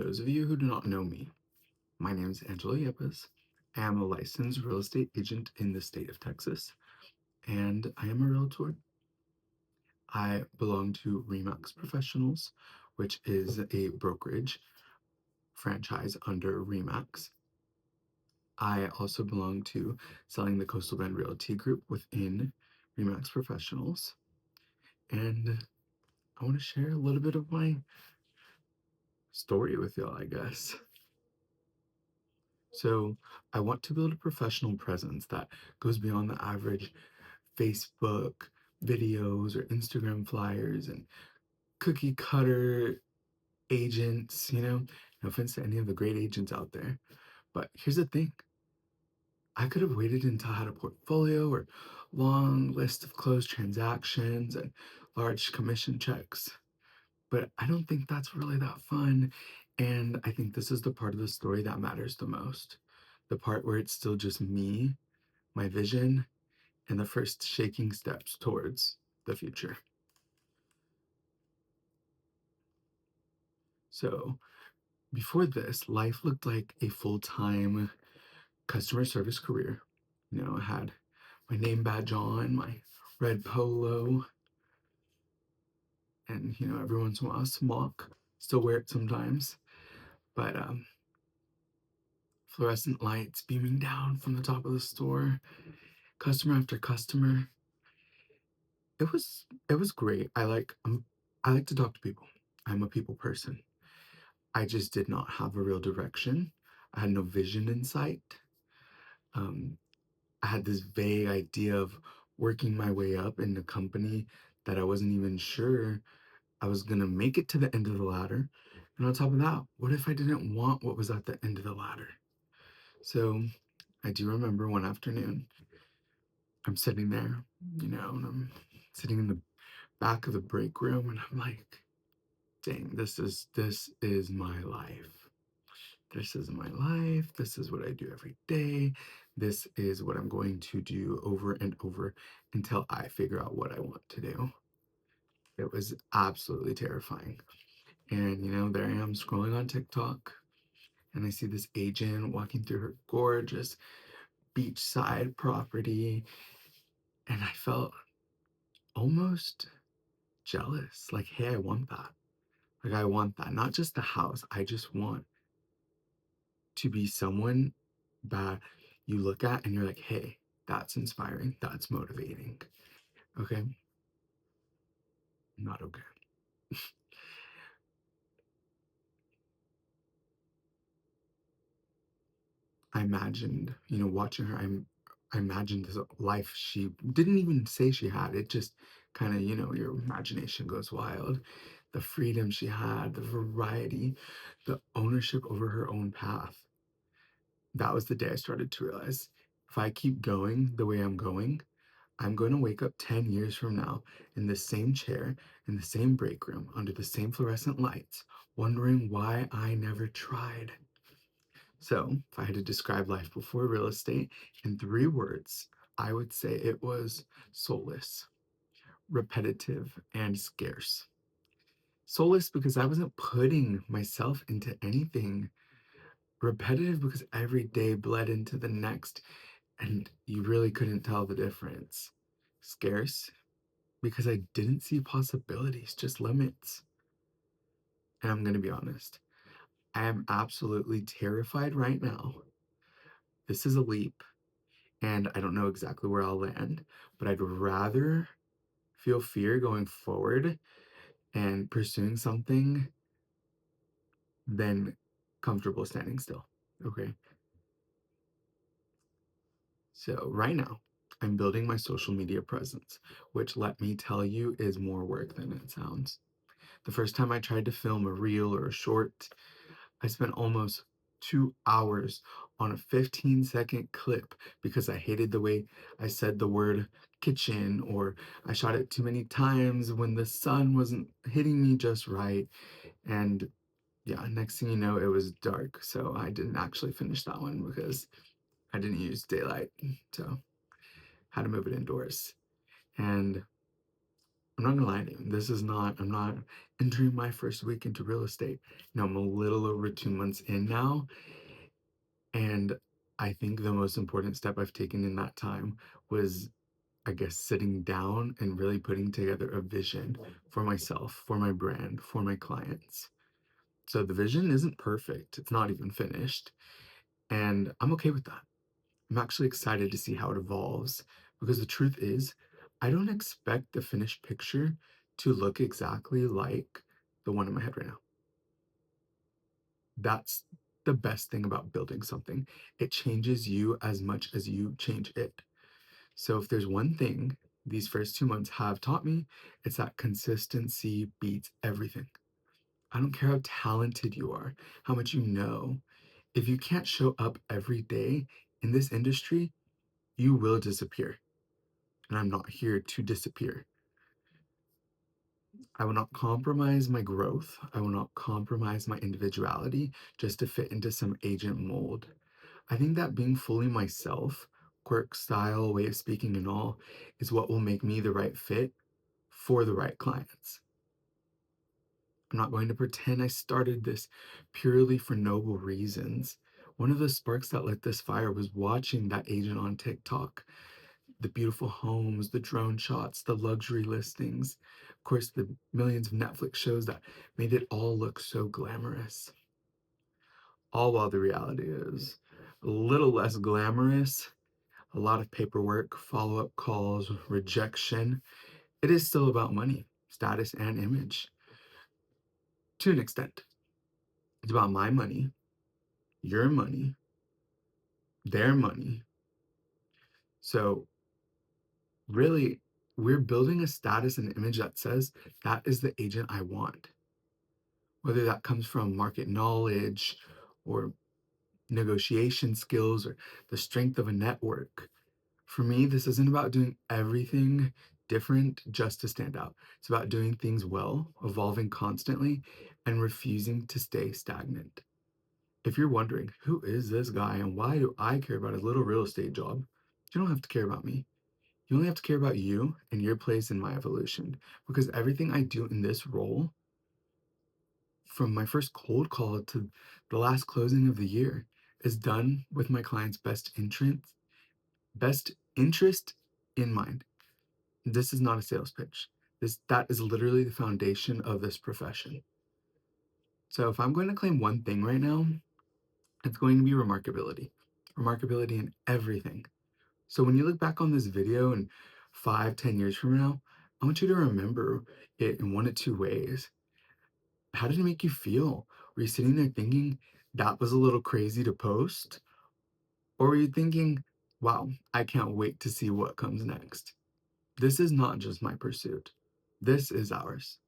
those of you who do not know me, my name is Angelo Yepez. I am a licensed real estate agent in the state of Texas, and I am a realtor. I belong to Remax Professionals, which is a brokerage franchise under Remax. I also belong to Selling the Coastal Bend Realty Group within Remax Professionals, and I want to share a little bit of my story with y'all, I guess. So I want to build a professional presence that goes beyond the average Facebook videos or Instagram flyers and cookie cutter agents, No offense to any of the great agents out there. But here's the thing. I could have waited until I had a portfolio or long list of closed transactions and large commission checks. But I don't think that's really that fun. And I think this is the part of the story that matters the most. The part where it's still just me, my vision, and the first shaking steps towards the future. So before this, life looked like a full-time customer service career. I had my name badge on, my red polo, and every once in a while a smock. Still wear it sometimes. But fluorescent lights beaming down from the top of the store, customer after customer. It was great. I like to talk to people. I'm a people person. I just did not have a real direction. I had no vision in sight. Um, I had this vague idea of working my way up in the company that I wasn't even sure I was gonna make it to the end of the ladder. And on top of that, what if I didn't want what was at the end of the ladder? So I do remember one afternoon, I'm sitting there, and I'm sitting in the back of the break room, and I'm like, dang, this is my life. This is my life. This is what I do every day. This is what I'm going to do over and over until I figure out what I want to do. It was absolutely terrifying. And, there I am scrolling on TikTok, and I see this agent walking through her gorgeous beachside property, and I felt almost jealous. Like, hey, I want that. Like, I want that. Not just the house. I just want to be someone that you look at and you're like, hey, that's inspiring, that's motivating. Okay, not okay. I imagined, watching her, I imagined this life she didn't even say she had. It just kind of, your imagination goes wild. The freedom she had, the variety, the ownership over her own path. That was the day I started to realize if I keep going the way I'm going to wake up 10 years from now in the same chair, in the same break room, under the same fluorescent lights, wondering why I never tried. So, if I had to describe life before real estate in 3 words, I would say it was soulless, repetitive, and scarce. Soulless because I wasn't putting myself into anything. Repetitive because every day bled into the next, and you really couldn't tell the difference. Scarce because I didn't see possibilities, just limits. And I'm going to be honest, I am absolutely terrified right now. This is a leap, and I don't know exactly where I'll land, but I'd rather feel fear going forward and pursuing something than comfortable standing still. Okay. So, right now, I'm building my social media presence, which let me tell you is more work than it sounds. The first time I tried to film a reel or a short, I spent almost 2 hours on a 15-second clip because I hated the way I said the word kitchen, or I shot it too many times when the sun wasn't hitting me just right. And yeah, next thing you know, it was dark. So I didn't actually finish that one because I didn't use daylight. So had to move it indoors. And I'm not gonna lie to you. I'm not entering my first week into real estate. I'm a little over 2 months in now. And I think the most important step I've taken in that time was, I guess, sitting down and really putting together a vision for myself, for my brand, for my clients. So the vision isn't perfect. It's not even finished. And I'm okay with that. I'm actually excited to see how it evolves because the truth is, I don't expect the finished picture to look exactly like the one in my head right now. That's the best thing about building something. It changes you as much as you change it. So if there's one thing these first 2 months have taught me, it's that consistency beats everything. I don't care how talented you are, how much you know. If you can't show up every day in this industry, you will disappear. And I'm not here to disappear. I will not compromise my growth. I will not compromise my individuality just to fit into some agent mold. I think that being fully myself, quirk, style, way of speaking, and all, is what will make me the right fit for the right clients. I'm not going to pretend I started this purely for noble reasons. One of the sparks that lit this fire was watching that agent on TikTok. The beautiful homes, the drone shots, the luxury listings, of course, the millions of Netflix shows that made it all look so glamorous. All while the reality is a little less glamorous, a lot of paperwork, follow up calls, rejection. It is still about money, status, and image to an extent. It's about my money, your money, their money. So, really, we're building a status and image that says that is the agent I want. Whether that comes from market knowledge or negotiation skills or the strength of a network. For me, this isn't about doing everything different just to stand out. It's about doing things well, evolving constantly, and refusing to stay stagnant. If you're wondering, who is this guy and why do I care about his little real estate job? You don't have to care about me. You only have to care about you and your place in my evolution. Because everything I do in this role, from my first cold call to the last closing of the year, is done with my client's best interest in mind. This is not a sales pitch. That is literally the foundation of this profession. So if I'm going to claim one thing right now, it's going to be remarkability. Remarkability in everything. So when you look back on this video in 5, 10 years from now, I want you to remember it in one of two ways. How did it make you feel? Were you sitting there thinking that was a little crazy to post? Or were you thinking, wow, I can't wait to see what comes next? This is not just my pursuit. This is ours.